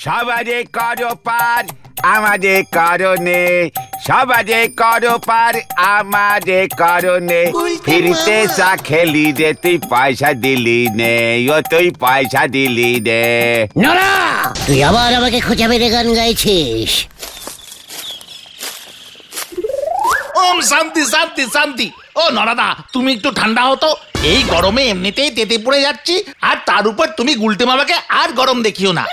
সবারে করো পার আমাদের কারণে, সবারে করো পার আমাদের কারণে। ফিরতে চা খেলি রে তুই পয়সা দিলি নে, ও তুই পয়সা দিলি নে। নড়া, তুই আবার আমাকে খোঁচা মেরে গান গাইছিস। ওম শান্তি শান্তি শান্তি। ও নরাদা, তুমি একটু ঠান্ডা হতো। এই গরমে এমনিতেই তেতে পড়ে যাচ্ছি, আর তার উপর তুমি গুলটে মামাকে আর গরম দেখিও না।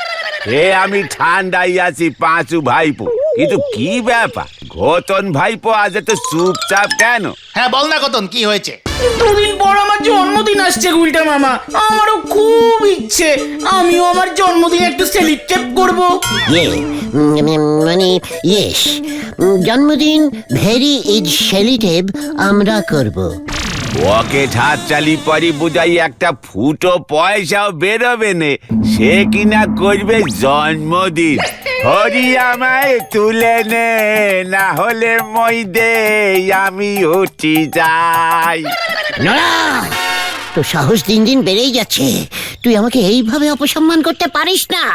আমি ঠান্ডাই আছি পাঁচু ভাইপো, কিন্তু কি ব্যাপার ঘটন ভাইপো আজ তো চুপচাপ কেন? হ্যাঁ বল না কতন, কি হয়েছে? দুদিন পর আমার জন্মদিন আসছে গুলটা মামা, আমারও খুব ইচ্ছে আমিও আমার জন্মদিন একটু সেলিব্রেট করব। মানে ইয়েস, জন্মদিন ভেরি ইজ সেলিটেভ আমরা করব। ওকে হাত চালি পরি বুঝাই একটা ফুটো পয়সাও বেরোবে নে, সে কিনা করবে জন্মদিন। হরি আমায় তুলে নে, না হলে মই দে আমি উঠি যাই। নড়া, তো সাহস দিন দিন বেড়েই যাচ্ছে, তুই আমাকে এইভাবে অপসম্মান করতে পারিস না।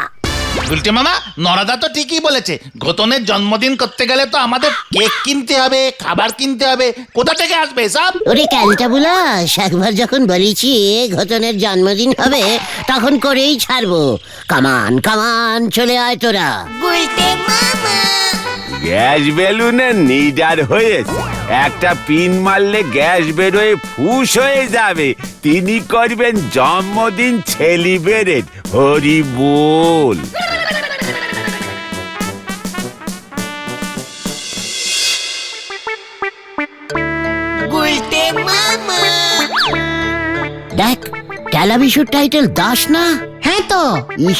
গুলটে মামা, নরাদা তো ঠিকই বলেছে, ঘটনের জন্মদিন করতে গেলে তো আমাদের কেক কিনতে হবে, খাবার কিনতে হবে, কোথা থেকে আসবে সব? ওরে ক্যালটা বুলাস, একবার যখন বলেছি ঘটনের জন্মদিন হবে তখন করেই ছাড়বো। কামান কামান চলে আয় তোরা। গ্যাস বেলুনে নিডার হয়েছে, একটা পিন মারলে গ্যাস বেরোয় ফুস হয়ে যাবে। তিনি করবেন জন্মদিন সেলিব্রেট। হরি বল। দেখ, টেলাভিশন টাইটেল দাস না? হ্যাঁ তো,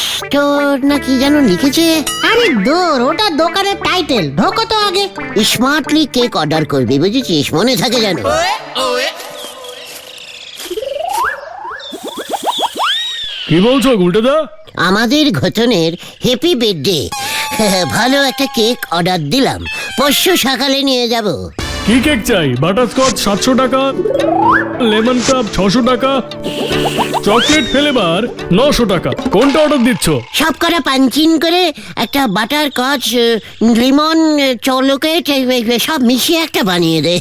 স্টোর না কি যেন লিখেছে। আরে দূর, ওটা দোকানের টাইটেল, ঢোকো তো আগে। স্মার্টলি কেক অর্ডার করবি, বুঝেছিস? মনে থাকে যেন। কি বলছো গুলটেদা? আমাদের ঘটনের হ্যাপি বার্থডে, ভালো একটা কেক অর্ডার দিলাম, পরশু সকালে নিয়ে যাব। কি কেক চাই? বাটারস্কচ 700 টাকা, লেমন কাপ 600 টাকা, চকলেট ফ্লেভার 900 টাকা। কোনটা অর্ডার দিচ্ছ? সব করা পাঞ্চিন করে একটা বাটার কচ, লিমন, চকলেট সব মিশিয়ে একটা বানিয়ে দে।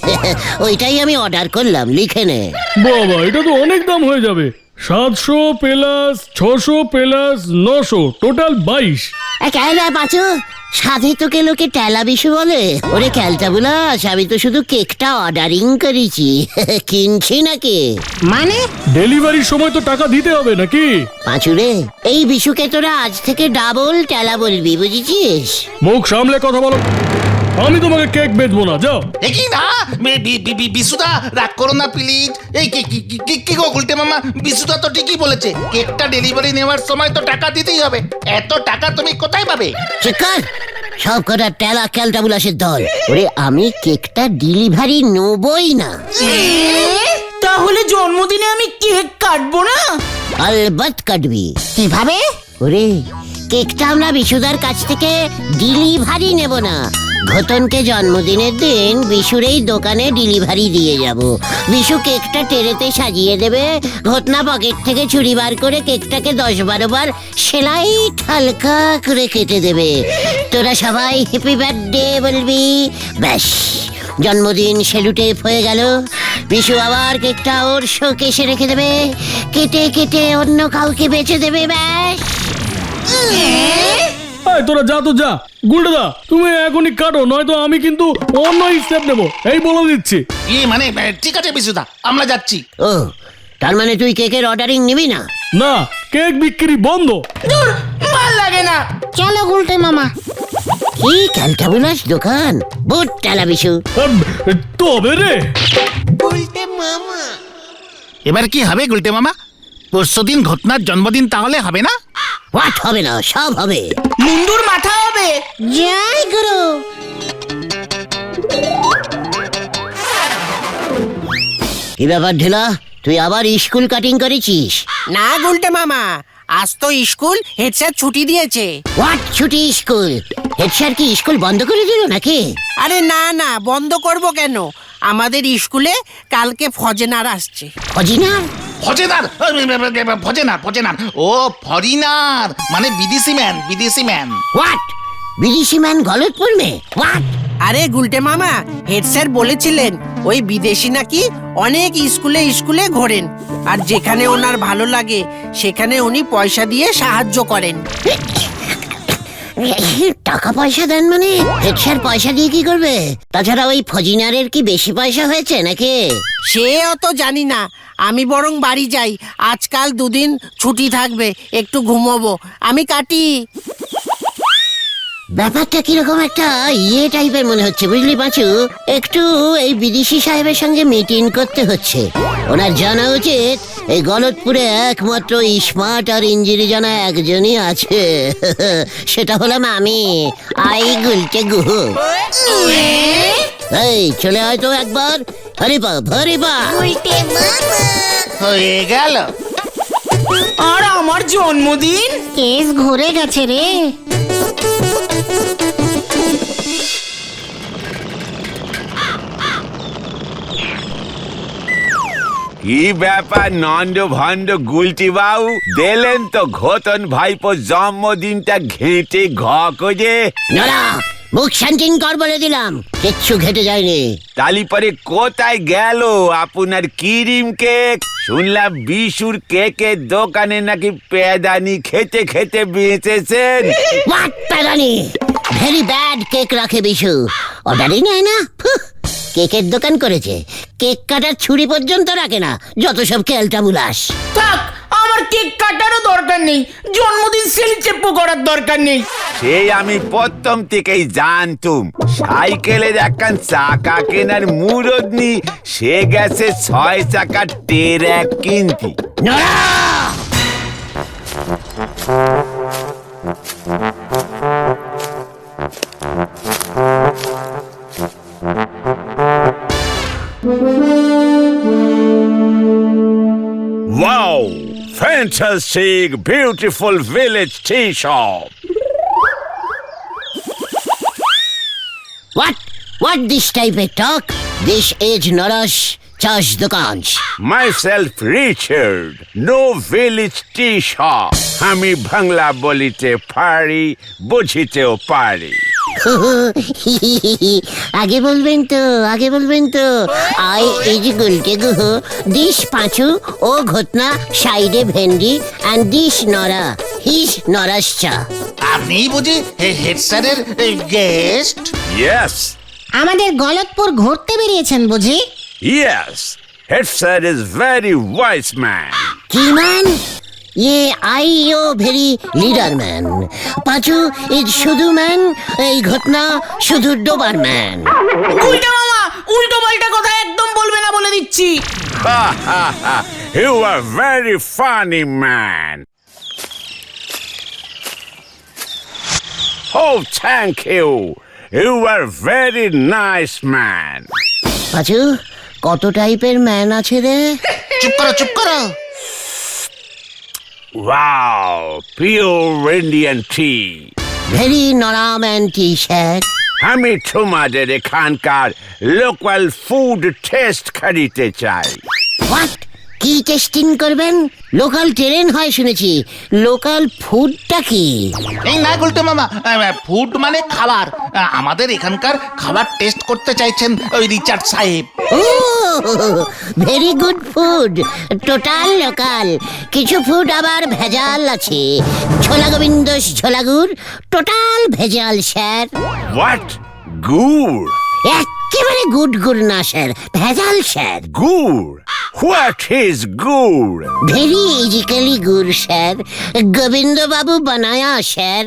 ওইটাই আমি অর্ডার করলাম, লিখে নে। বাবা, এটা তো অনেক দাম হয়ে যাবে। 700 প্লাস 600 প্লাস 900, টোটাল 22। ক্যালা পাচু, সাধে তোকে লোকে টেলা বিশু বলে। ওরে ক্যালটা বুলাস, আমি তো শুধু কেকটা অর্ডারিং করেছি, কিনছি নাকি। মানে ডেলিভারির সময় তো টাকা দিতে হবে নাকি? পাঁচুরে, এই বিশুকে তোরা আজ থেকে ডাবল টেলা বলবি, বুঝেছিস? মুখ সামলে কথা বলো। আমি তোমাকে কেক বেচবো না, যাও। কি না বিশুদা, রাগ করো না প্লিজ। এই কি গো গুলটে মামা, বিশুদা তো ঠিকই বলেছে, কেকটা ডেলিভারি নেওয়ার সময় তো টাকা দিতেই হবে। এত টাকা তুমি কোথায় পাবে? চিকার, সব কটা টেলা ক্যালটা বুলাসের দল। ওরে আমি কেকটা ডেলিভারি নেবই না। তাহলে জন্মদিনে আমি কেক কাটবো না? আলবাত কাটবি। কিভাবে? ওরে, কেকটা আমরা বিশুদার কাছ থেকে ডেলিভারি নেব না, ঘটনকে জন্মদিনের দিন বিশুর এই দোকানে ডেলিভারি দিয়ে যাব। বিশু কেকটা টেরেতে সাজিয়ে দেবে, ঘটনা পকেট থেকে ছুরি বার করে কেকটাকে 10-12 বার সেলাই হালকা করে কেটে দেবে। তোরা সবাই হ্যাপি বার্থডে বলবি, ব্যাস জন্মদিন সেলুটেপ হয়ে গেল। বিশু আবার কেকটা ওর শোকেসে রেখে দেবে, কেটে কেটে অন্য কাউকে বেচে দেবে, ব্যাস। এই তোরা যা তো যা। গুলটেদা, তুমি এখনই কাটো, নয়তো আমি কিন্তু অন্য স্টেপ নেবো, এই বলে দিচ্ছি। মানে ঠিক আছে বিশুদা, আমরা যাচ্ছি। ও, তার মানে তুই কেকের অর্ডারিং নিবি না? না, কেক বিক্রি বন্ধ। দূর, ভাল লাগে না। চলো গুলটে মামা। কি ক্যালটা বুলাস দোকান, বুট টেলা বিশু। তবে রে, এবার কি হবে গুলটে মামা? পরশুদিন ঘটনার জন্মদিন, তাহলে হবে না? হোয়াট হবে না? সব হবে। মুন্ডুর মাথা হবে। জয় গুরু। কি ব্যাপার ঢেলা, তুই আবার স্কুল কাটিং করেছিস? না গুলটে মামা, আজ তো স্কুল হেড স্যার ছুটি দিয়েছে। হোয়াট ছুটি স্কুল? হেড স্যার কি স্কুল বন্ধ করে দিল নাকি? আরে না না, বন্ধ করব কেন? আমাদের স্কুলে কালকে ফজেনার আসছে। ফজিনার? ফজেনার ফজেনার ফজেনার ও ফরিনার মানে বিদেশি ম্যান হোয়াট? বিদেশি ম্যান গলতপুর মে? হোয়াট? আরে গুলটে মামা, হেড স্যার বলেছিলেন ওই বিদেশি নাকি অনেক স্কুলে স্কুলে ঘোরেন, আর যেখানে ওনার ভালো লাগে সেখানে উনি পয়সা দিয়ে সাহায্য করেন। টাকা পয়সা দেন মানে? হেড স্যার পয়সা দিয়ে কি করবে? তাছাড়া ওই ফজিনারের কি বেশি পয়সা হয়েছে নাকি? সে অত জানি না, আমি বরং বাড়ি যাই, আজকাল দুদিন ছুটি থাকবে, একটু ঘুমোবো, আমি কাটি। ব্যাপারটা কিরকম একটা টাইপের মনে হচ্ছে, বুঝলি পাঁচু? একটু এই বিদেশি সাহেবের সঙ্গে মিটিং করতে হচ্ছে। ওনার জানা উচিত এই গলতপুরে একমাত্র স্মার্ট আর ইঞ্জিনি জানা একজনই আছে, সেটা হলাম আমি, আই গুলটে গুহু। এই চলে আয় তো একবার, হরিপা হরিপা। হয়ে গেল। আর আমার জন্মদিন? কেস ঘুরে গেছে রে। কি ব্যাপার নন্দ ভন্ড গুলটি বাবু, দিলেন তো ঘতন ভাইপো জন্মদিনটা ঘেঁটে ঘ করে। নড়া, মুখ শান্তিন কর বলে দিলাম, কিচ্ছু ঘেটে যায়নি। তালি পরে কোথায় গেল আপনার ক্রিম কেক? শুনলাম বিশুর কেকের দোকানে নাকি পেদানি খেতে খেতে বেঁচেছেন। হোয়াট প্যারানি? ভেরি ব্যাড কেক রাখে বিশু, অর্ডারই নেয় না। ফুহ, কেকের দোকান করেছে, কেক কাটার ছুরি পর্যন্ত রাখে না, যত সব খেলটা বুলাস। থাক, আমার কেক কাটারও দরকার নেই, জন্মদিন সেলিব্রেট করার দরকার নেই। সেই আমি প্রথম থেকেই জানতুম সাইকেলের একখান চাকা কেনার মুরদ নি, সে গেছে 6 চাকা টেরাক কিনতি। নড়া! Wow! Fantastic, beautiful village tea shop. What this type of talk? This is Narash চাষ দোকান। Myself Richard, no village tea shop. আমি বাংলা বলিতে পারি, বুঝিতেও পারি। আগে বলবেন তো I is Gulte Guha, this পাঁচু ও ঘটনা সাইডে ভেন্ডি অ্যান্ড দিস নরা হিস নরাস চা। আপনি বুঝি হেড স্যারের গেস্ট? Yes, আমাদের গলতপুর ঘুরতে বেরিয়েছেন বুঝি? yes. Head sir is very wise man. কি ম্যান? ये आई ओ very leader man. Panchu is শুধু ম্যান, এই ঘটনা শুধু ডোবার ম্যান। উল্টা মামা, উল্টো পাল্টা কথা একদম বলবে না বলে দিচ্ছি। Ha ha ha! You are very funny man. Oh, thank you. You are very nice man. পাঁচু, কত টাইপের ম্যান আছে রে? চুপ করো। Wow, pure Indian tea. ভেরি নরা ম্যান টি স্যার। আমি তোমাদের এখানকার লোকাল ফুড টেস্ট করিতে চাই। হোয়াট? কি টেস্টিং করবেন? লোকাল ট্রেন হয় শুনেছি, লোকাল ফুডটা কি? এই না গুলটে মামা, ফুড মানে খাবার। আমাদের এখানকার খাবার টেস্ট করতে চাইছেন ওই রিচার্ড সাহেব। Oh very good food, total local. কিছু ফুড আবার ভেজাল আছে, ছোলা গোবিন্দ ছোলাগুড় টোটাল ভেজাল স্যার। What? Good. একেবারে গুড গুড না স্যার, ভেজাল sir. Good. What is good? ভেরি ইজিক্যালি গুড় স্যার, গোবিন্দ বাবু বানায়া স্যার।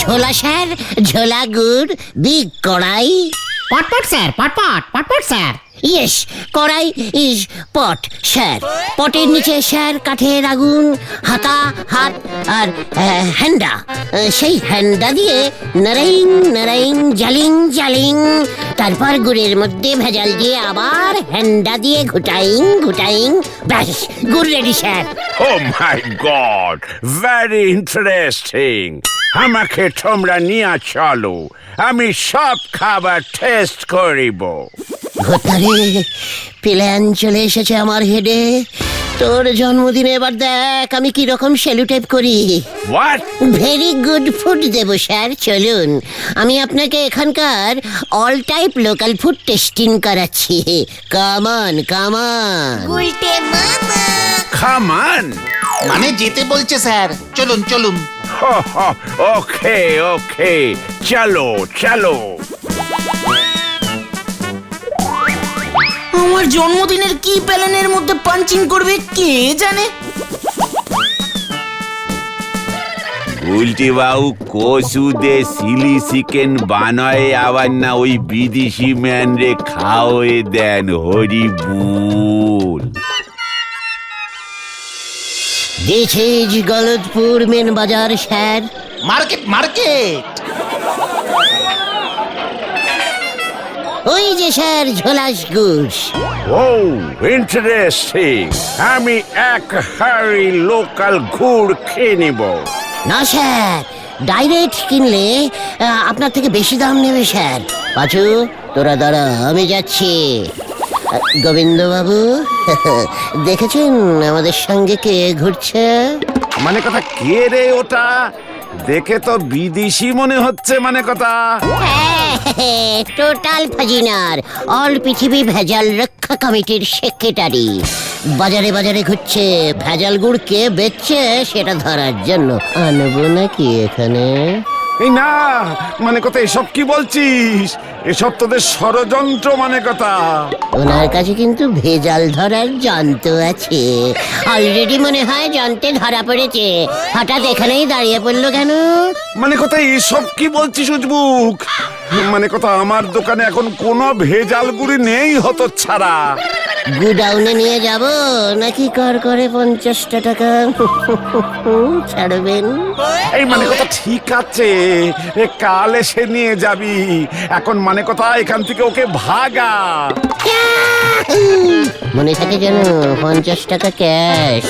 ঝোলা স্যার, ঝোলা গুড়, বিগ কড়াই। পটপট স্যার, পটপট স্যার। ইয়েস, কড়াই ইজ পট স্যার। পটের নিচে স্যার কাঠের আগুন, হাত আর হ্যান্ডা। সেই হ্যান্ডা দিয়ে নারাইং জালিং, তারপর গুড়ের মধ্যে ভেজাল দিয়ে আবার হ্যান্ডা দিয়ে ঘুটাইং, ব্যাস গুড় ready sir. Oh my God! Very interesting. আমাকে তোমরা নিয়ে চলো, আমি সব খাবার টেস্ট করিব। ঘটারে প্ল্যান চলে এসেছে আমার হেডে। তোর জন্মদিনে এবার দেখ আমি কি রকম সেলুটেপ করি। হোয়াট? ভেরি গুড ফুড দেব স্যার, চলুন আমি আপনাকে এখানকার all type local food tasting করাচ্ছি। কামান কামান। খামান। মানে যেতে বলছে স্যার, চলুন চলুন। ওকে ওকে, চলো চলো। আমার জন্মদিনের কি প্যালেনের মধ্যে পাঞ্চিং করবে কে জানে। উল্টি বাবু কচু দে চিলি চিকেন বানায় আবার না ওই বিদেশি ম্যান রে খাওয়ে দেন, হরি বুল। দিস ইজ গলতপুর মেন বাজার স্যার। Market market. ওই যে স্যার ঝোলাস গুড়। ও ইন্টারেস্টিং, আমি এক হাড়ি লোকাল গুড় খেয়ে নিব। না স্যার, ডাইরেক্ট কিনলে আপনার থেকে বেশি দাম নেবে স্যার। পাঁচু তোরা দাঁড়া, আমি যাচ্ছি। গোবিন্দ বাবু দেখেছেন আমাদের সঙ্গে কে ঘুরছে? মানে কথা কে রে ওটা? দেখে তো বিদেশি মনে হচ্ছে, মানে কথা। টোটাল ফাজিনার, অল পৃথিবী ভেজাল রক্ষা কমিটির সেক্রেটারি। বাজারে বাজারে ঘুরছে, ভেজাল গুড় কে বেচছে সেটা ধরার জন্য। আনবো নাকি এখানে? এই না, মানে কথা এসব কি বলছিস? এসব তোদের ষড়যন্ত্র, মানে কথা। ওনার কাছে কিন্তু ভেজাল ধরার যন্ত্র আছে। অলরেডি মনে হয় যন্ত্রে ধরা পড়েছে। হঠাৎ এখানেই দাঁড়িয়ে পড়লো কেন? মানে কথা এসব কি বলছিস উজবুক? মানে কথা আমার দোকানে এখন কোনো ভেজাল গুড়ি নেই হতো ছাড়া। গুডাউনে নিয়ে যাব নাকি কর করে 50টা টাকা ছাড়বেন? এই মানে কথা ঠিক আছে, কাল এসে নিয়ে যাবি। এখন মানে কথা এখান থেকে ওকে ভাগা। মনে থাকে যেন 50 টাকা cash.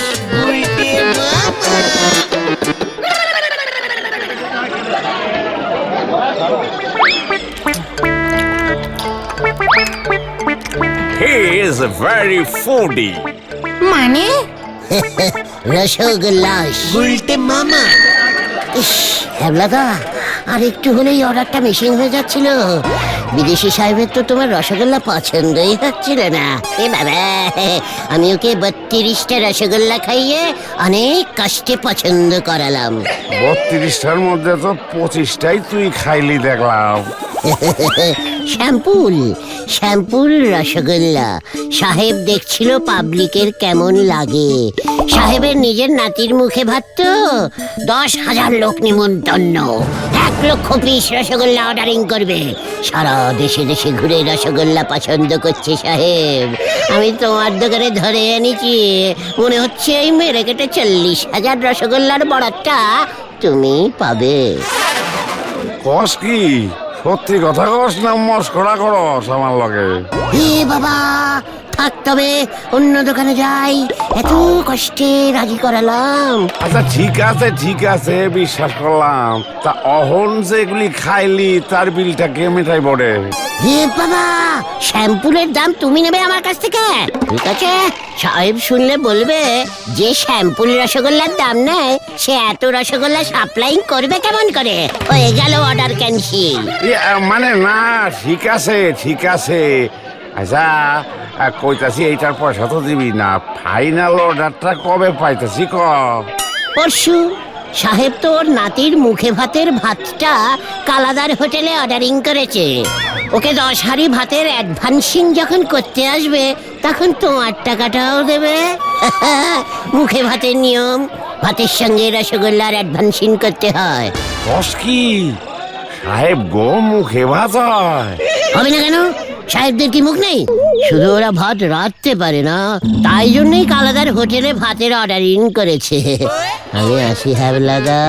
He is very foodie. মানে রসগোল্লাস উল্টে মামা। ইস হ্যাবলাদা, আর একটু হলেই অর্ডারটা মিসিং হয়ে যাচ্ছিল। বিদেশি সাহেবের তো তোমার রসগোল্লা পছন্দই হচ্ছিল না। এ বাবা, আমি ওকে 32টা রসগোল্লা খাইয়ে অনেক কষ্টে পছন্দ করালাম। 32টার মধ্যে তো 25টাই তুই খাইলি দেখলাম। শ্যাম্পুল শ্যাম্পুল রসগোল্লা। সাহেব দেখছিল পাবলিকের কেমন লাগে। সাহেবের নিজের নাতির মুখে ভাত তো। 10,000 লোক নিমন্ত্রণ, 1 লক্ষ পিস রসগোল্লা অর্ডারিং করবে। সারা দেশে দেশে ঘুরে রসগোল্লা পছন্দ করছে সাহেব। আমি তোমার দোকানে ধরে এনেছি, মনে হচ্ছে এই মেরে কেটে 40,000 রসগোল্লার বরাতটা তুমি পাবে। কস কি? সত্যি কথা কস না মস্করা করস আমার লগে? এ বাবা, থাক তবে অন্য দোকানে যাই। এত কষ্টে রাজি করালাম। আচ্ছা ঠিক আছে বিশ্বাস করলাম। তা অহন যেগুলি খাইলি তার বিলটা কে মেটাই পড়ে? এ বাবা, শ্যাম্পুলের দাম তুমি নেবে আমার কাছ থেকে? ঠিক আছে, সাহেব শুনলে বলবে যে শ্যাম্পুল রসগোল্লার দাম নেয় সে এত রসগোল্লা সাপ্লাইং করবে কেমন করে। হয়ে গেল অর্ডার ক্যান্সেল। মানে না, ঠিক আছে। আচ্ছা কইতাছি এইটার পয়সা তো দিবি না। ফাইনাল অর্ডারটা কবে পাইতাছি ক? পরশু। সাহেব তো ওর নাতির মুখে ভাতের ভাতটা কালাদার হোটেলে অর্ডারিং করেছে। ওকে 10 হাঁড়ি ভাতের অ্যাডভান্সিং যখন করতে আসবে তখন তোমার টাকাটাও দেবে। মুখে ভাতের নিয়ম, ভাতের সঙ্গে রসগোল্লার অ্যাডভান্সিং করতে হয়। কস কি? সাহেব গো মুখে ভাত হয়? হবে না কেন? সাহেবদের কি মুখ নেই? শুধু ওরা ভাত রাঁধতে পারে না, তাই জন্যই কালাদার হোটেলে ভাতের অর্ডারিং করেছে। আমি আসি হাবলাদা,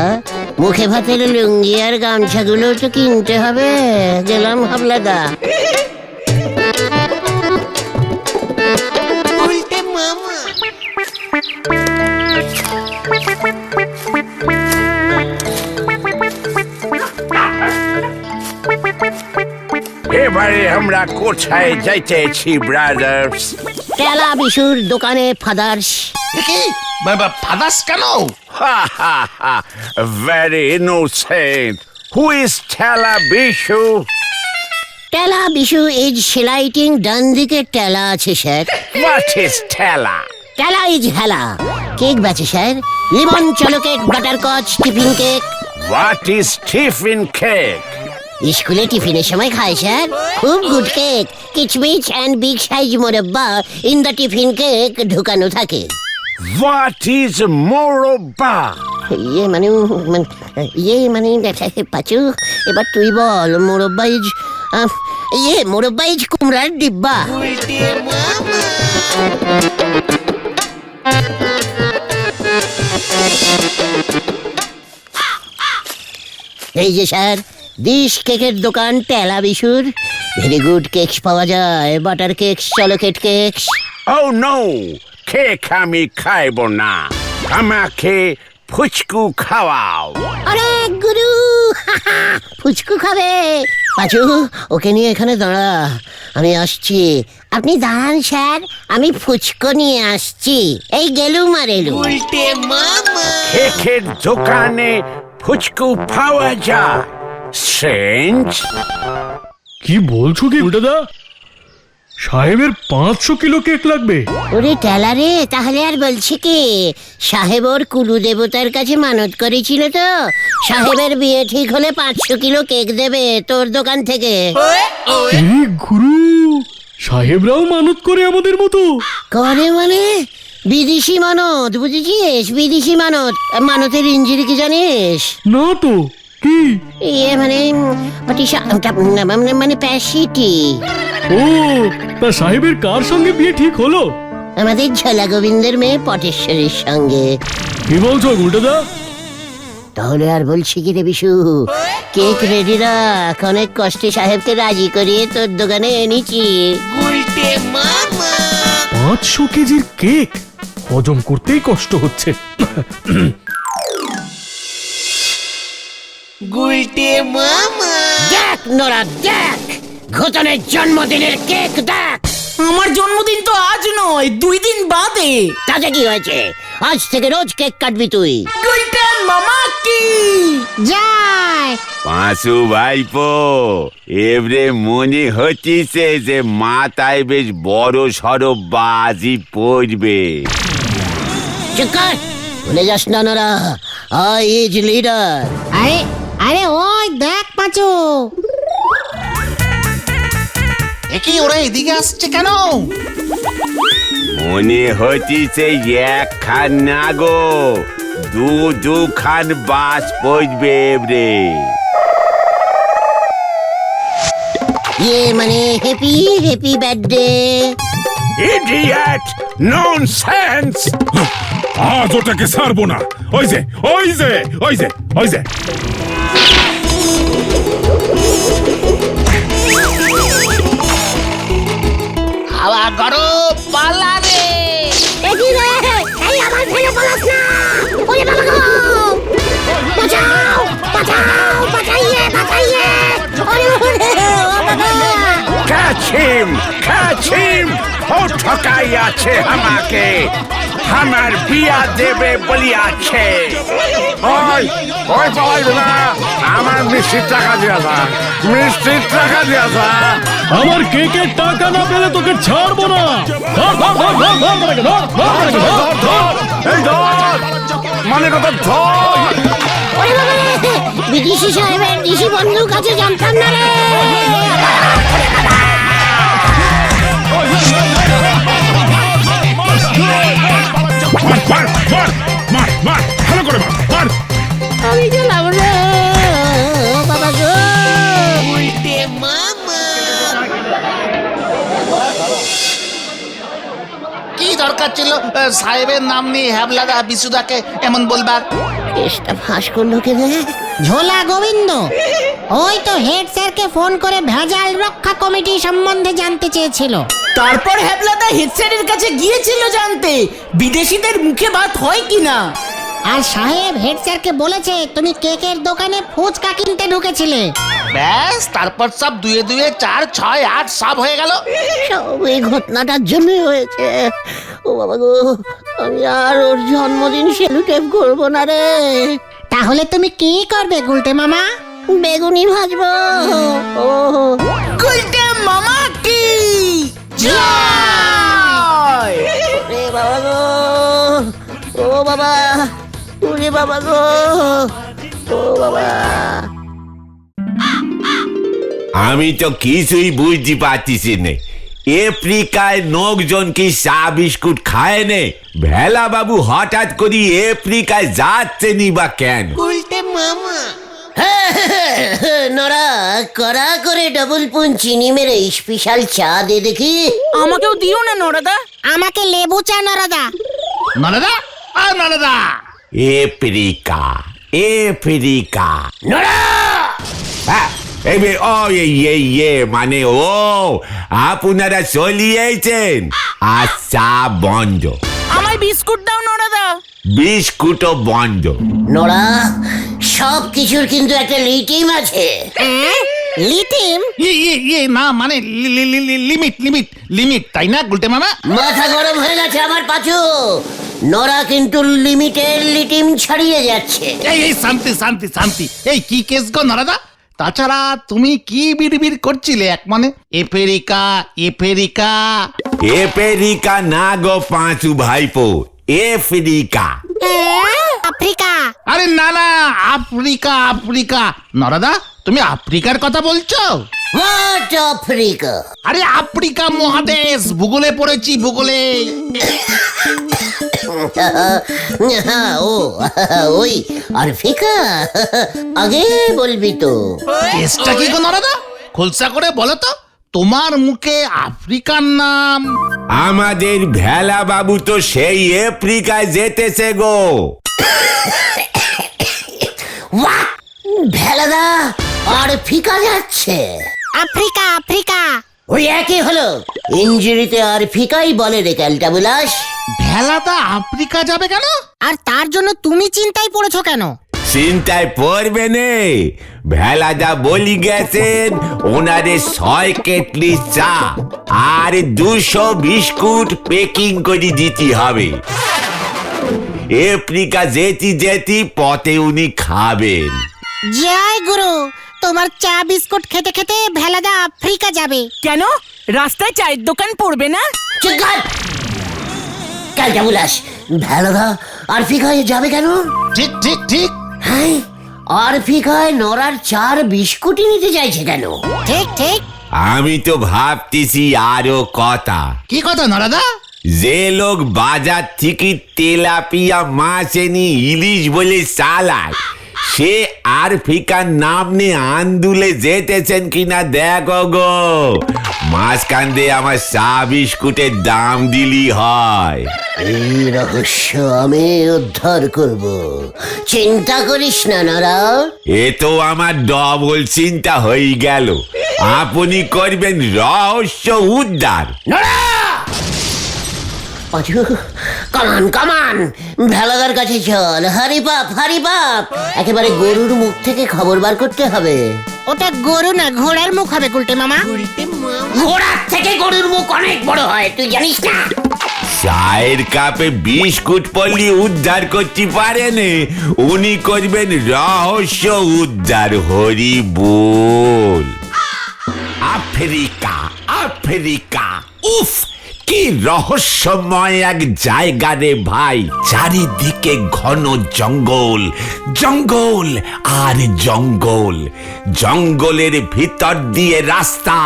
মুখে ভাতের লুঙ্গি আর গামছাগুলো তো কিনতে হবে। গেলাম হাবলাদা। উল্টে মামা। এবারে আমরা কোথায় যাইতেছি ব্রাদার্স? টেলা বিশুর দোকানে ফাদার্স। কি ফাদার্স কেন? Ha ha ha! Very innocent. Who is Tela Bishu? টেলা বিশু ইজ সেলাইটিং ডান দিকে টেলা আছে স্যার। What is Tela? টেলা ইজ হেলা। কেক বেচে sir, lemon chocolate butterscotch tiffin cake. What is Tiffin cake? স্কুলে টিফিনের সময় খায় স্যার, খুব গুড কেক। কিচমিচ অ্যান্ড বিগ সাইজ মোরব্বা ইন দ্য টিফিন কেক ঢুকানো থাকে। What is Moroba? ইয়ে মানে পাচু, এবার তুই বল। মোরব্বা ইজ মোরব্বা ইজ কুমড়ার ডিব্বা। এই যে স্যার, ডিশ কেকের দোকান টেলা বিশুর। ভেরি গুড কেকস পাওয়া যায়, butter cakes, chocolate cakes. Oh no! Cake আমি খাইব না। আমাকে ফুচকু খাওয়াও। আরে গুরু, ফুচকু খাবে? পাচু, ওকে নিয়ে এখানে দাঁড়া, আমি আসছি। আপনি দাঁড়ান স্যার, আমি ফুচকো নিয়ে আসছি। এই গেলুম আর এলুম। কেকের দোকানে ফুচকু পাওয়া যায়। Strange. কি বলছো কি উল্টাদা? সাহেবের 500 কিলো কেক লাগবে? ওরে টেলা রে, তাহলে আর বলছি কি, সাহেব ওর কুলু দেবতার কাছে মানত করেছিল তো, সাহেবের বিয়ে ঠিক হলে 500 কিলো কেক দেবে তোর দোকান থেকে। এই গুরু, সাহেবরাও মানত করে আমাদের মতো? করে মানে বিদেশি মানত, বুঝেছিস? বিদেশি মানত। মানতের ইঞ্জিরি কি জানিস? না তো, কি? ইয়ে মানে প্যাসিটি। ও, তা সাহেবের কার সঙ্গে বিয়ে ঠিক হলো? আমাদের ঝোলা গোবিন্দের মেয়ে পটেশ্বরীর সঙ্গে। কি বলছো উল্টাদা? তাহলে আর বলছি কি রে বিশু, কেক রেডি রাখ, অনেক কষ্টে সাহেবকে রাজি করিয়ে তোর দোকানে এনেছি। 500 কেজির কেক হজম করতেই কষ্ট হচ্ছে। দেখ নোরা, দেখ ঘটনের জন্মদিনের কেক দেখ। আমার জন্মদিন তো আজ নয়, 2 দিন বাদে। তাতে কি হয়েছে? আজ থেকে রোজ কেক কাটবি তুই। গুলটে মামা কি যায়। পাঁচু ভাইপো, এবারে মনে হচ্ছে যে মাথায় বেশ বড় সড়ো বাজি পড়বে। চুপ কর, ভুলে যাস না নোরা, আই ইজ লিডার। আরে আরে ওই দেখ পাঁচু। কি ওরা এদিকে আসছে কেন? মনে হচ্ছে এক খান না গো, দু খান বাস পড়বে এবারে। ইয়ে মানে হ্যাপি বার্থডে। Idiot, nonsense! আজ ওটাকে ছাড়বো না। ওই যে ওই যে ওই যে ওই যে হাওয়া করো, পালা রে। এগি রে, এই আমার ফেলে পালাস না। ওরে বাবা গো, বাঁচাও বাঁচাও, বাঁচাইয়ে বাঁচাইয়ে। ওরে ও বাবা। Catch him! ও ঠকাই আছে আমাকে, আমার বিয়া দেবে বলিয়াছে। ওই পালাইবে না, আমার মিষ্টির টাকা দিয়া যা, মিষ্টির টাকা দিয়া যা। আমার কেকের টাকা না পেলে তোকে ছাড়বো না। এই ধর, মানে কত ধর। ওরে বাবা রে, বিদেশি সাহেবের দেশি বন্ধুর কাছে জানতাম না রে। মার ভালো করে মার। আমি গেলাম রে, ও বাবা গো। কি দরকার ছিল সাহেবের নাম নিয়ে হ্যাবলাদা বিশুদাকে এমন বলবার? কেসটা ফাঁস করলো কে রে? ঝোলা গোবিন্দ ওই তো হেড স্যারকে ফোন করে ভেজাল রক্ষা কমিটি সম্বন্ধে জানতে চেয়েছিল। তারপর হ্যাবলাদা হেড স্যারের কাছে গিয়েছিল জানতে বিদেশিদের মুখে ভাত হয় কিনা। আর সাহেব হেড স্যারকে বলেছে তুমি কেকের দোকানে ফুচকা কিনতে ঢুকেছিলে। ব্যাস তারপর সব 2 2 4 6 8 সব হয়ে গেল। সব এই ঘটনাটার জন্যই হয়েছে। ও বাবা গো, আমি আর ওর জন্মদিন সেলিব্রেট করবো না রে। তাহলে তুমি কি করবে গুলটে মামা? বেগুনি ভাজবো। ও গুলটে মামা কি রে বাবা গো, ও বাবা, ওরে বাবা গো, ও বাবা। আমি তো কিছুই বুঝতে পারতেছি না। আফ্রিকায় লোকজন কি চা বিস্কুট খায় নে? ভেলা বাবু হঠাৎ করে আফ্রিকায় যাচ্ছে নি বা কেন? উল্টে মামা নড়া কড়া করে ডবল পুন চিনি মেরে স্পেশাল চা দে দেখি। আমাকেও দিও না নরাদা। আমাকে লেবু চা নরদা। নরদা আর নরদা আফ্রিকা আফ্রিকা নড়া হ্যাঁ, মানে ও আপনারা চলিয়েছেন। আচ্ছা বন্ধ, আমায় বিস্কুট দাও নরাদা। বিস্কুটও বন্ধ। নড়া সব কিছুর কিন্তু একটা লিটিম আছে। লিটিম? না মানে লিমিট লিমিট লিমিট, তাই না গুলটে মামা? মাথা গরম হয়ে গেছে আমার পাচু। নড়া কিন্তু লিমিটের লিটিম ছাড়িয়ে যাচ্ছে। এই শান্তি শান্তি শান্তি। এই কি কেস গো নরদা? তাছাড়া তুমি কি বিড়বিড় করছিলে এক মনে? আফ্রিকা আফ্রিকা আফ্রিকা না গো পাঁচু ভাইপো, আফ্রিকা। আফ্রিকা? আরে না না, আফ্রিকা আফ্রিকা। নরদা তুমি আফ্রিকার কথা বলছো? What Africa? আরে আফ্রিকা মহাদেশ, ভূগোলে পড়েছি ভূগোলে। ও ওই আফ্রিকা, আগে বলবি তো। কেসটা কি গো নরদা? খোলসা করে বলো তো। তোমার মুখে আফ্রিকার নাম। আমাদের ভেলা বাবু তো সেই আফ্রিকায় যেতেছে গো। ভেলাদা আর ফিকা যাচ্ছে। Africa Africa? ওই একই হলো। ইঞ্জুরিতে আর ফিকাই বলে রে ক্যালটা বুলাস। ভেলাদা আফ্রিকা যাবে কেন? আর তার জন্য তুমি চিন্তায় পড়েছো কেন? চিন্তায় পড়বে নে, ভেলাদা বলি গেছেন ওনারে 6 কেটলি চা আর 200 বিস্কুট প্যাকিং করে দিতে হবে। আফ্রিকা যেতে যেতে পথে উনি খাবেন। জয় গুরু, তোমার চা বিস্কুট খেতে খেতে ভেলাদা আফ্রিকা যাবে। কেন? রাস্তায় চায়ের দোকান পড়বে না? ক্যালটা বুলাস, ভেলাদা আর ফিকায় যাবে কেন? ঠিক ঠিক ঠিক। হ্যাঁ, আর ফিকায় নড়ার 4 বিস্কুটই নিতে চাইছে কেন? ঠিক ঠিক। আমি তো ভাবতেছি আরো কথা। কি কথা নরদা? যে লোক বাজার থেকে তেলাপিয়া মাছ এনে ইলিশ বলে চালায়, সে আর ফিকার নাম নিয়ে আন্দুলে যেতেছেন কিনা দেখো গো। মাঝখান আমার চা বিস্কুটের দাম দিলি হয়। এই রহস্য আমি উদ্ধার করব, চিন্তা করিস না নরা। এ তো আমার ডবল চিন্তা হয়ে গেল। আপনি করবেন রহস্য উদ্ধার। নরা পাঁচু, কামান কামান, ভেলাদার কাছে চল। হারি বাপ হারি বাপ, একেবারে গরুর মুখ থেকে খবর বার করতে হবে। ওটা গরু না, ঘোড়ার মুখ হবে গুলটে মামা। ঘোড়ার থেকে গরুর মুখ অনেক বড় হয়, তুই জানিস না? চায়ের কাপে বিস্কুট পল্লি উদ্ধার করতে পারেন, উনি করবেন রহস্য উদ্ধার। হরি বল। আফ্রিকা আফ্রিকা, উফ কি রহস্যময় এক জায়গা রে ভাই। চারিদিকে ঘন জঙ্গল, জঙ্গল আর জঙ্গল। জঙ্গলের ভিতর দিয়ে রাস্তা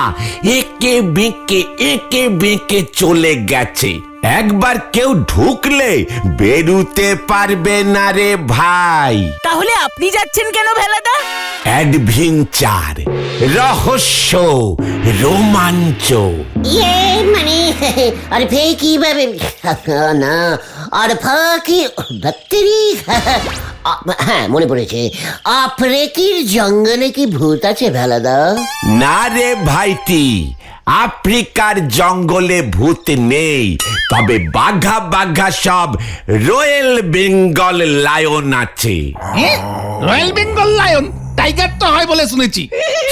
একে বেঁকে চলে গেছে। একবার কেউ ঢুকলে বেরুতে পারবে না রে ভাই। তাহলে আপনি যাচ্ছেন কেন ভেলাদা? অ্যাডভেঞ্চার, রহস্য, রোমাঞ্চ। ইয়ে মানে আরে ফে কিভাবে না, আর ফাঁকি ধত্তেরি। হ্যাঁ মনে পড়েছে, আফ্রিকির জঙ্গলে কি ভূত আছে ভেলাদা? না রে ভাইটি, আফ্রিকার জঙ্গলে ভূত নেই, তবে বাঘা বাঘা সব রয়্যাল বেঙ্গল লায়ন আছে। রয়্যাল বেঙ্গল লায়ন টাইগার তো হয় বলে শুনেছি।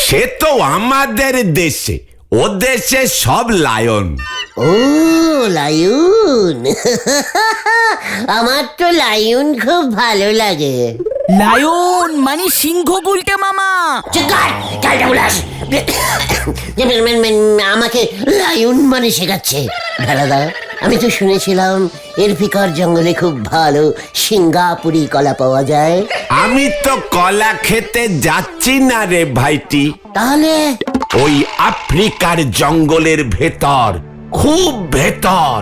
সে তো আমাদের দেশে, ও দেশে সব লায়ন। ও লায়ন আমার তো লায়ন খুব ভালো লাগে। লায়ন মানে সিংহ গুলটে মামা। আমাকে লায়ন মানে শেখাচ্ছে ভেলাদা। আমি তো শুনেছিলাম এরফিকার জঙ্গলে খুব ভালো সিঙ্গাপুরি কলা পাওয়া যায়। আমি তো কলা খেতে যাচ্ছি না রে ভাইটি। তাহলে ওই আফ্রিকার জঙ্গলের ভেতর, খুব ভেতর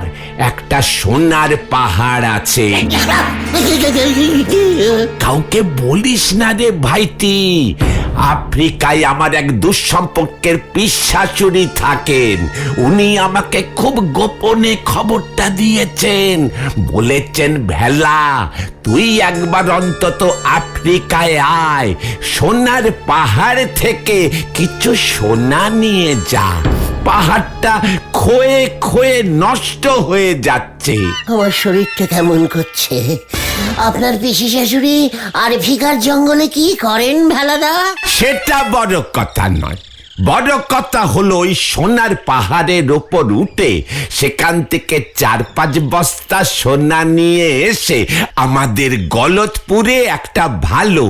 একটা সোনার পাহাড় আছে। কাউকে বলিস না রে ভাইটি। আফ্রিকায় আমার এক দুঃসম্পর্কের পিশাচুরি থাকেন। উনি আমাকে খুব গোপনে খবরটা দিয়েছেন। বলেছেন, ভেলা তুই একবার অন্তত আফ্রিকায় আয়, সোনার পাহাড় থেকে কিছু সোনা নিয়ে যা। পাহাড়টা ক্ষয়ে ক্ষয়ে নষ্ট হয়ে যাচ্ছে। আমার শরীরটা কেমন করছে। আপনার পিসি শাশুড়ি আরফিকার জঙ্গলে কি করেন ভেলাদা? সেটা বড় কথা নয়। বড় কথা হলো ওই সোনার পাহাড়ের ওপর উঠে সেখান থেকে 4-5 বস্তা সোনা নিয়ে এসে আমাদের গলতপুরে একটা ভালো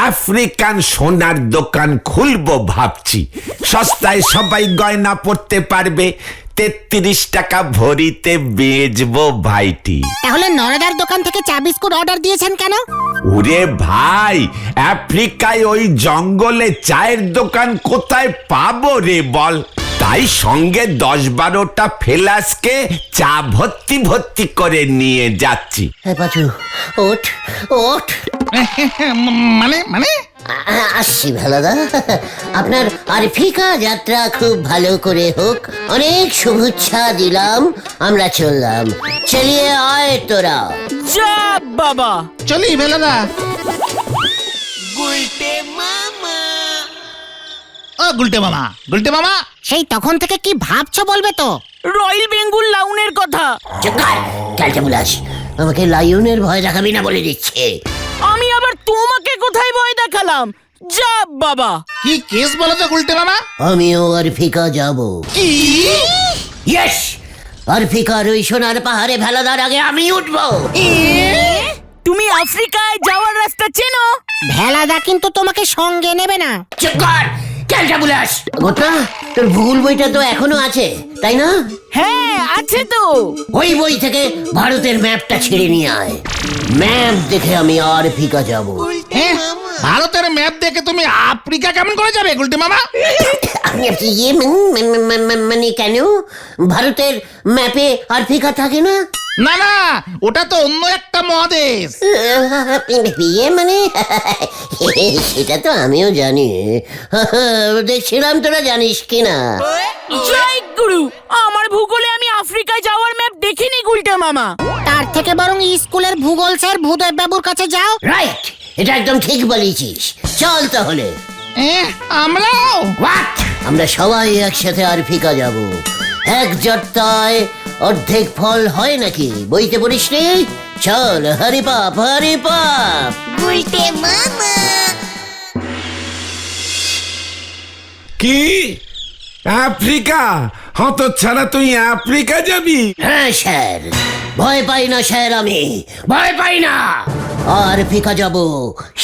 আফ্রিকান সোনার দোকান খুলবো ভাবছি। সস্তায় সবাই গয়না পড়তে পারবে। 33 টাকা ভরিতে বেচবো ভাইটি। তাহলে নরেদার দোকান থেকে চা বিস্কুট অর্ডার দিয়েছেন কেন? ওরে ভাই, আফ্রিকায় ওই জঙ্গলে চায়ের দোকান কোথায় পাবো রে বল? তাই সঙ্গে 10-12টা ফেলাসকে চা ভর্তি ভর্তি করে নিয়ে যাচ্ছি। পাচু ওঠ ওঠ। মানে মানে আসছি ভেলাদা। আপনার আরফিকা যাত্রা খুব ভালো করে হোক, অনেক শুভেচ্ছা দিলাম। আমরা চললাম। চলিয়ে আয় তোরা। যা বাবা। চলি ভেলাদা। ও গুলটে মামা, গুলটে মামা। সেই তখন থেকে কি ভাবছো বলবে তো? রয়্যাল বেঙ্গল লাউনের কথা। ক্যালটা বুলাস, আমাকে লায়নের ভয় দেখাবি না বলে দিচ্ছে। আমি আবার তোমাকে কোথায় ভয় দেখালাম? যা বাবা। কি কেস বলো তো গুলটে মামা? আমিও আরফিকা যাব। কি? ইয়েস, আরফিকার ওই সোনার পাহাড়ে ভেলাদার আগে আমি উঠবো। তুমি আফ্রিকায় যাওয়ার রাস্তা চেনো? ভেলাদা কিন্তু তোমাকে সঙ্গে নেবে না। চুপ কর ক্যালটা বুলাস। গোটা তোর ভূগোল বইটা তো এখনো আছে, তাই না? হ্যাঁ আছে তো। ওই বই থেকে ভারতের ম্যাপটা ছিঁড়ে নিয়ে আয়। ম্যাপ দেখে আমি আরফিকা যাব। হ্যাঁ, ভারতের ম্যাপ দেখে তুমি আফ্রিকা কেমন করে যাবে গুলটে মামা? ইয়ে মানে কেন ভারতের ম্যাপে আরফিকা থাকে না? না না, ওটা তো অন্য একটা মহাদেশ। ইয়ে মানে সেটা তো আমিও জানি। দেখছিলাম তোরা জানিস কিনা। জয় গুরু, আমার ভূগোলে আমি আফ্রিকায় যাওয়ার ম্যাপ দেখিনি গুলটে মামা। তার থেকে বরং স্কুলের ভূগোল স্যার ভূদেব বাবুর কাছে যাও। রাইট, এটা একদম ঠিক বলেছিস। চল তাহলে। আমরাও? হোয়াট? আমরা সবাই একসাথে আরফিকা যাব। এক জট্টায় অর্ধেক ফল হয় নাকি? বইতে পড়িস নি? চল হরি পাপ হরি পাপ। কি আফ্রিকা? হত ছাড়া তুই আফ্রিকা যাবি? হ্যাঁ স্যার, ভয় পাই না স্যার, আমি ভয় পাই না। আরফিকা যাব,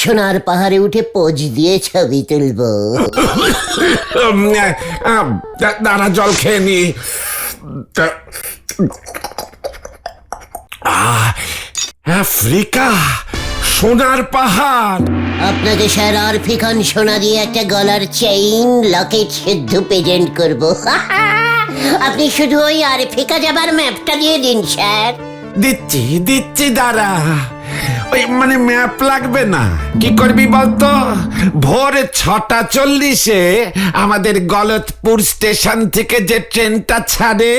সোনার পাহাড়ে উঠে পোজ দিয়ে ছবি তুলবো। দাঁড়া, জল খেয়ে নি। আফ্রিকা, সোনার পাহাড়। আপনাকে স্যার আরফিকান সোনা দিয়ে একটা গলার চেইন লকেট সিদ্ধ প্রেজেন্ট করব। আপনি শুধু ওই আরফিকা যাবার ম্যাপটা দিয়ে দিন স্যার। দিচ্ছি দিচ্ছি, দাঁড়া। ওই মানে ম্যাপ লাগবে না। কি করবি বলতো? ভোর 6:40 আমাদের গলতপুর স্টেশন থেকে যে ট্রেনটা ছাড়ে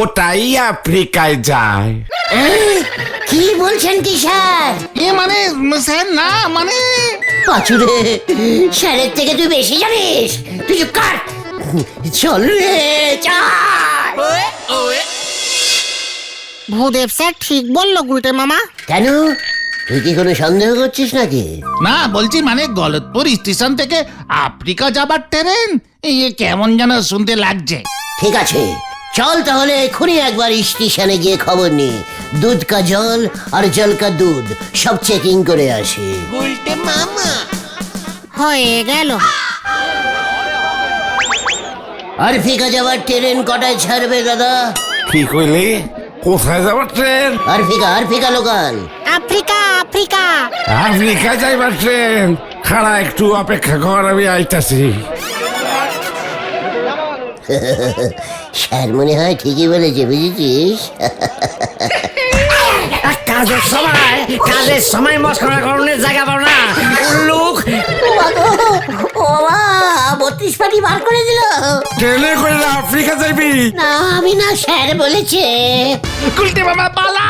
ওটাই আফ্রিকায় যায়। কি বলছেন কি স্যার? মানে স্যার না, মানে পাচুরে, স্যারের থেকে তুই বেশি জানিস। তুই চুপ কর। চল রে চল। ভূদেব স্যার ঠিক বললো গুলটে মামা। কেন, তুই কি কোনো সন্দেহ করছিস নাকি? না বলছি মানে গলতপুর স্টেশন থেকে আফ্রিকা যাবার ট্রেন কেমন যেন শুনতে লাগছে। ঠিক আছে, চল তাহলে এক্ষুনি একবার স্টেশনে গিয়ে খবর নি। দুধ কা জল আর জল কা দুধ সব চেকিং করে আসি। হয়ে গেল। আরফিকা যাওয়ার ট্রেন কটায় ছাড়বে দাদা? কি কইলি? কোথায় যাবার ট্রেন? আরফিকা লোকাল। Africa Africa. আফ্রিকা যাইবার ট্রেন? খাড়া একটু অপেক্ষা কর, আমি আইতাছি। স্যার মনে হয় ঠিকই বলেছে, বুঝেছিস? কাজের সময় মস্করা করণের জায়গা পাও না উল্লুক। ও বাবা, 32 পাটি বার করে দিল। ট্রেনে করে আফ্রিকা যাইবি? না আমি না, স্যার বলেছে। গুলটে মামা পালা।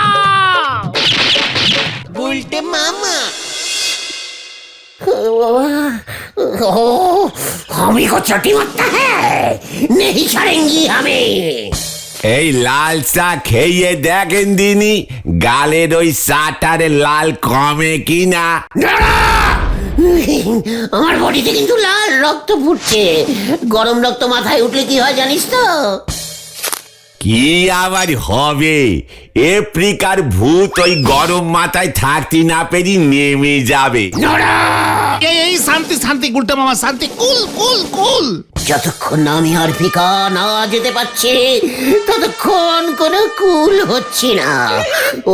আমি কো চটি মারতা হ্যায়, নেহি ছাড়েঙ্গি আমি। এই লাল চা খেয়ে দেখেন দিনি গালের ওই চাটারে লাল কমে কিনা। আমার বডিতে কিন্তু লাল রক্ত ফুটছে। গরম রক্ত মাথায় উঠলে কি হয় জানিস তো? কি আবার হবে? আফ্রিকার ভূত ওই গরম মাথায় থাকতে না পেরি নেমে যাবে। এই শান্তি শান্তি গুলটে মামা শান্তি, কুল কুল কুল। যতক্ষণ না আমি আরফিকা না যেতে পারছি ততক্ষণ কোনো কুল হচ্ছি না।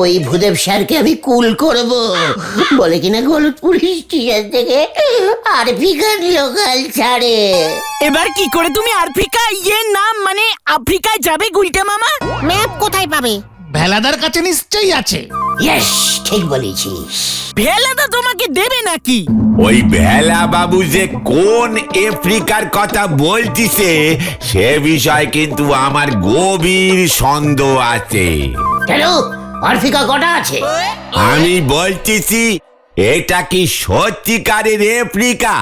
ওই ভূদেব স্যারকে আমি কুল করব বলে কিনা গলতপুর স্টেশন থেকে আরফিকার লোকাল ছাড়ে। এবার কি করে তুমি আফ্রিকা নাম মানে আফ্রিকায় যাবে গুলটে মামা? ম্যাপ কোথায় পাবে? ভেলাদার কাছে নিশ্চয়ই আছে। ইয়েস, ঠিক বলেছিস। ভেলাদা তোমাকে দেবে নাকি? ওই ভেলা বাবু যে কোন আফ্রিকার কথা বলতিছে সে বিষয় কিন্তু আমার গভীর সন্দেহ আছে। কেন, আরফিকা কটা আছে? আমি বলতেছি এটা কি সত্যিকারের আফ্রিকা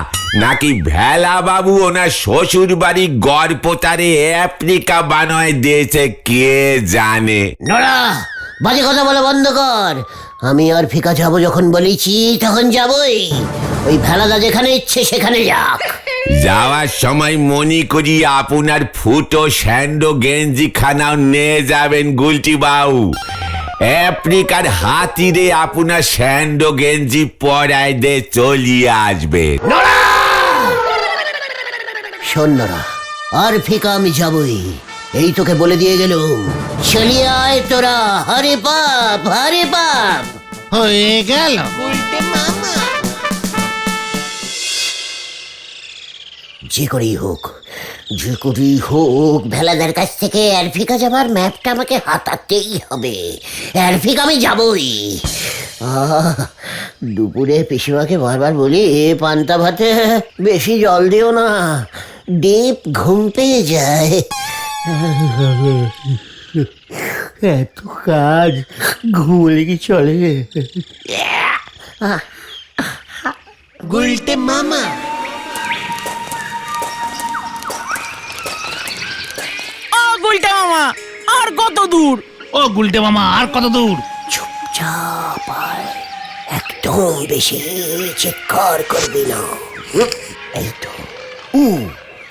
নাকি ভেলা বাবু ওনার শ্বশুর বাড়ি গড়পোতারে আফ্রিকা বানায় দিয়েছে কে জানে। নোরা, বাজে কথা বলা বন্ধ কর। আমি আরফিকা যাবো যখন বলেছি তখন যাবই। ওই ভেলাদা যেখানে ইচ্ছে সেখানে যাক। যাওয়ার সময় মনে করি আপনার ফুটো স্যান্ডো গেঞ্জি খানাও নিয়ে যাবেন গুলটি বাবু। আফ্রিকার হাতিরে আপনার স্যান্ডো গেঞ্জি পরায় দিয়ে চলিয়ে আসবে। শোন নোরা, আরফিকা আমি যাবই, এই তোকে বলে দিয়ে গেলুম। চলিয়ে আয় তোরা, হরে বাপ হরে বাপ। হয়ে গেল। যে করেই হোক, যে করেই হোক ভেলাদার কাছ থেকে আরফিকা যাবার ম্যাপটা আমাকে হাতাতেই হবে। আরফিকা আমি যাবই। দুপুরে পিসিমাকে বারবার বলি পান্তা ভাতে বেশি জল দিও না, ডিপ ঘুম পেয়ে যায়। এত কাজ ঘুমলে কি চলে? গুলটে মামা। ও গুলটে মামা, আর কত দূর? ও গুলটে মামা আর কত দূর? চুপচাপ আয়, একদম বেশি চিৎকার করবি না। এই তো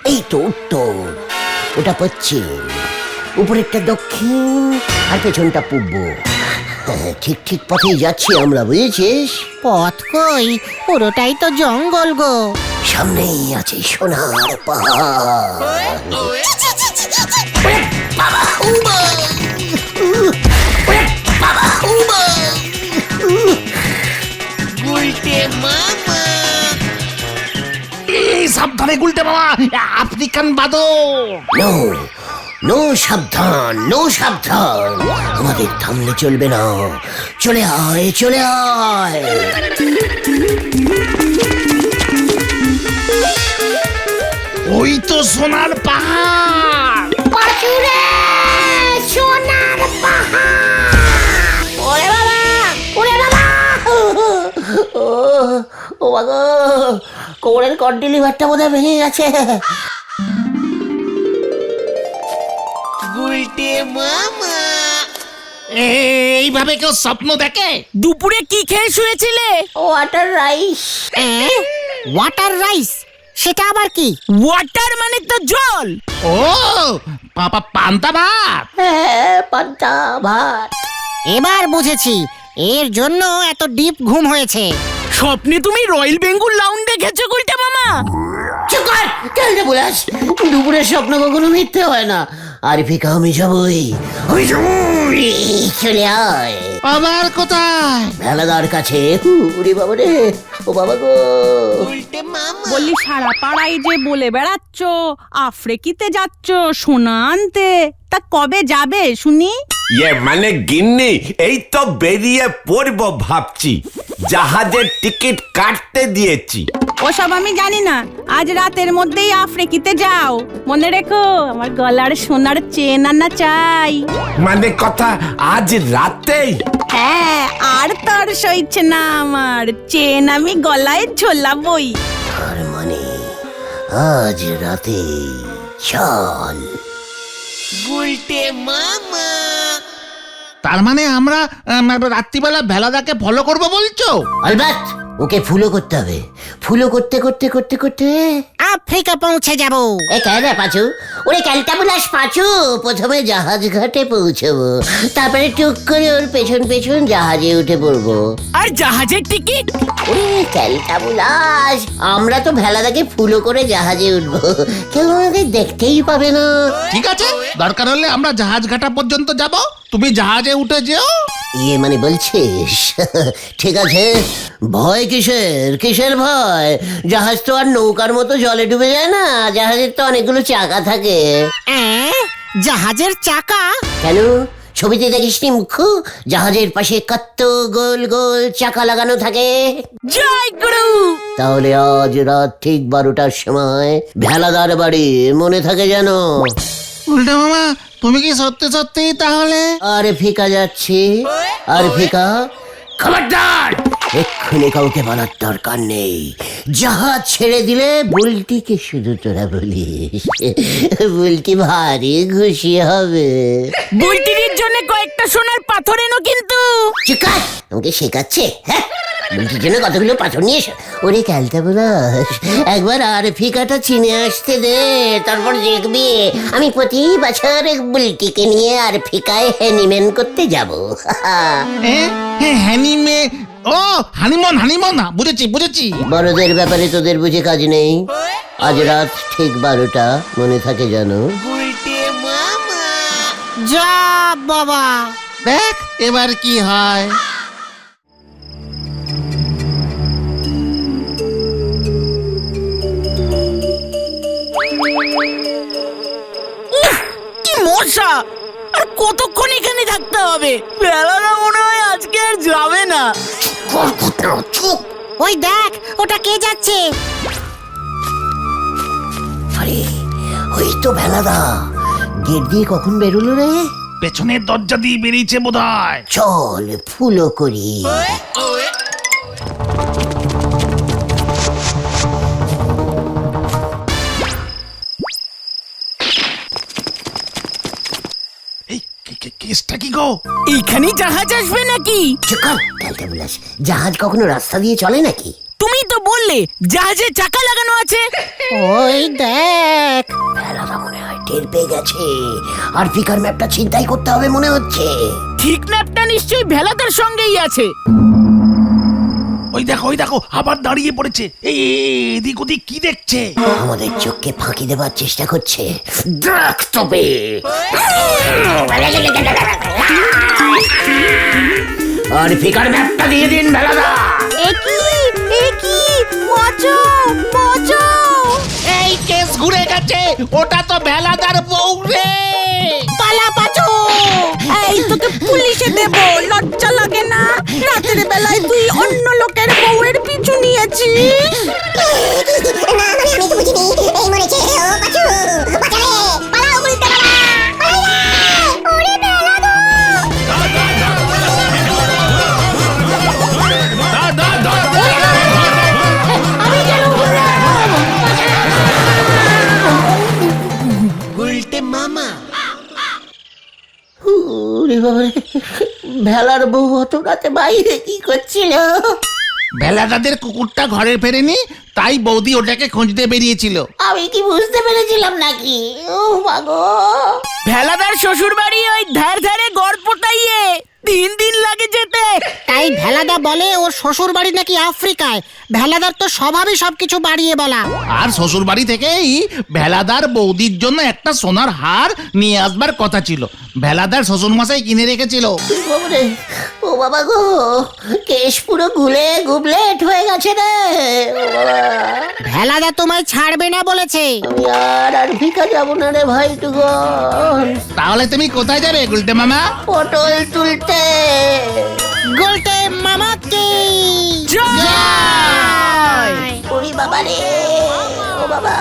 এই তো উত্তর, ওটা পশ্চিম, উপরেরটা দক্ষিণ আর পেছনটা পূর্ব। ঠিক ঠিক পথেই যাচ্ছি আমরা, বুঝেছিস? পথ কই, পুরোটাই তো জঙ্গল গো। সামনেই আছে সোনার পাহাড়। ওরে বাবা, উমা! ওরে বাবা, উমা! এই সাবধানে গুলটে মামা, আফ্রিকান বাদর। নো নো, সাবধান, নো সাবধান। আমাদের থামলে চলবে না। চলে আয়, চলে আয়। ওই তো সোনার পাহাড়। পাচুরে, সোনার পাহাড়। ওরে বাবা, ওরে বাবা! ও বাবা, কোমরের কর্ড লিভারটা বোধহয় ভেঙে গেছে। এইভাবে কেউ স্বপ্ন দেখে? দুপুরে কি খেয়ে শুয়েছিলে? Water rice. ওয়াটার রাইস সেটা আবার কি? ওয়াটার মানে তো জল। ও পান্তা ভাত। হ্যাঁ, পান্তা ভাত। এবার বুঝেছি এর জন্য এত ডিপ ঘুম হয়েছে। স্বপ্নে তুমি রয়্যাল বেঙ্গল লাউন্ড দেখেছো গুলটে মামা? চুপ কর, কেন বলাস? দুপুরের স্বপ্ন কখনো মিথ্যে হয় না। আর ফিকা আমি যাবই, চলে আয় আবার কোথায়? ভেলাদার কাছে। ওরে বাবা রে, ও বাবা গো। বললি সারা পাড়ায় যে বলে বেড়াচ্ছ আফ্রিকিতে যাচ্ছ সোনা আনতে, তা কবে যাবে শুনি? মানে গিন্নি এই তো বেরিয়ে পড়বো ভাবছি, জাহাজের টিকিট কাটতে দিয়েছি। ওসব আমি জানি না, আজ রাতের মধ্যেই আফ্রিকিতে যাও। মনে রেখো আমার গলার সোনার চেন আনা চাই। মানে কথা আজ রাতেই? হ্যাঁ, আর তোর সইছে না আমার, চেন আমি গলায় ঝোলাবই। তার মানে আজ রাতে চল। তার মানে আমরা রাত্রিবেলা ভেলাদাকে ফলো করবো বলছো? আলবাত, ওকে ফুলো করতে হবে। ফুলো করতে করতে করতে করতে আফ্রিকা পৌঁছে যাব। এ কেন পাচু? ওরে ক্যালটাবুলাস পাচু, প্রথমে জাহাজ ঘাটে পৌঁছবো, তারপরে টুক করে ওর পেছন পেছন জাহাজে উঠে পড়বো। আর জাহাজের টিকিট? ওরে ক্যালটাবুলাস, আমরা তো ভেলাদাকে ফুলো করে জাহাজে উঠবো, কেউ আমাদের দেখতেই পাবে না। ঠিক আছে, দরকার হলে আমরা জাহাজ ঘাটা পর্যন্ত যাব, তুমি জাহাজে উঠে যেও। ইয়ে মানে বলছিস? ঠিক আছে, ভয় কিসের? কিসের ভয়? জাহাজ তো আর নৌকার মতো জলে ডুবে যায় না, জাহাজের তো অনেকগুলো চাকা থাকে। জাহাজের চাকা? কেন, ছবিতে দেখিসনি মুখ্য? জাহাজের পাশে কত গোল গোল চাকা লাগানো থাকে। জয় গুরু। তাহলে আজ রাত ঠিক 12টার সময় ভেলাদার বাড়ি, মনে থাকে যেন। উল্টা মামা, তুমি কি সত্যি সত্যি তাহলে? আরে ফিকা যাচ্ছি, আর ফিকা খবরদার, এক্ষুনি কাউকে বলার দরকার নেই। জাহাজ ছেড়ে দিলে বুলটিকে শুধু তোরা বলিস, বুলটি ভারী খুশি হবে। বুলটির জন্য কয়েকটা সোনার পাথর এনো কিন্তু। চিকার, আমাকে শেখাচ্ছে? হ্যাঁ, বুলটির জন্য কতগুলো পাথর নিয়ে এসো। ওরে ক্যালটা বলাস, একবার আর ফিকাটা চিনে আসতে দে, তারপর দেখবি আমি প্রতি বছর বুলটিকে নিয়ে আর ফিকায় হ্যানিম্যান করতে যাব। হ্যানিমে? ও হানিমন না, বুঝেছি বুঝেছি। বড়দের ব্যাপারে তোদের বুঝে কাজ নেই। আজ রাত ঠিক 12টা, মনে থাকে জানো। যা বাবা, দেখ এবার কি হয়। কি মশা! আর কতক্ষণ এখানে থাকতে হবে? বেলাটা মনে হয় আজকে আর যাবে না। চুপ। ওই দেখ ওটা কে যাচ্ছে। আরে ওই তো ভেলাদা, গেট দিয়ে কখন বেরোলো রে? পেছনের দরজা দিয়ে বেরিয়েছে বোধহয়। চল ফুলো করি। কেসটা কি গো? এইখানেই জাহাজ আসবে নাকি? জাহাজ কখনো রাস্তা দিয়ে চলে নাকি? তুমি তো বললে জাহাজে চাকা লাগানো আছে। ওই দেখ, ভেলাদা মনে হয় টের পেয়ে গেছে, আর ফিকার ম্যাপটা ছিনতাই করতে হবে মনে হচ্ছে। ঠিক ম্যাপটা নিশ্চয়ই ভেলাদার সঙ্গেই আছে। ওই দেখো আবার দাঁড়িয়ে পড়েছে। এই এদিক ওদিক কি দেখছে? আমাদের চোখকে ফাঁকি দেবার চেষ্টা করছে। দেখ তবে। আর ফিকার ম্যাপটা দিয়ে দিন ভেলাদা। এই কেস ঘুরে গেছে, ওটা তো ভেলাদার বউ রে। পালা পাচু, এই তোকে পুলিশে দেব, লজ্জা লাগে না? রাতের বেলায় তুই অন্য লোকের বউয়ের পিছু নিয়েছিস। ভেলার বউ অত রাতে বাইরে কি করছিল? বেলাদাদের কুকুরটা ঘরে ফেরেনি, তাই বৌদি ওটাকে খুঁজতে বেরিয়েছিল। আমি কি বুঝতে পেরেছিলাম নাকি? ও মাগো, ভেলাদার শ্বশুর বাড়ি ওই ধারে গড়পোটাইয়ে 3 দিন লাগে যেতে। তাই ভেলাদা বলে ওর শ্বশুর বাড়ি নাকি আফ্রিকায়। ভেলাদার তো স্বভাবই সবকিছু বাড়িয়ে বলা। আর শ্বশুর বাড়ি থেকেই ভেলাদার বৌদির জন্য একটা সোনার হার নিয়ে আসবার কথা ছিল, ভেলাদার শ্বশুর মশাই কিনে রেখেছিল। বাবারে, ও বাবা গো, কেশ পুরো গুবলেট হয়ে গেছে রে। ও বাবা, ভেলাদা তোমায় ছাড়বে না বলেছে। আমি আর ভিকা যাবো না রে ভাই টুগন। তাহলে তুমি কোথায় যাবে গুলটে মামা? পটল তুলতে। গোলটে মামাকে জয়! ওরে বাবা রে, ও বাবা।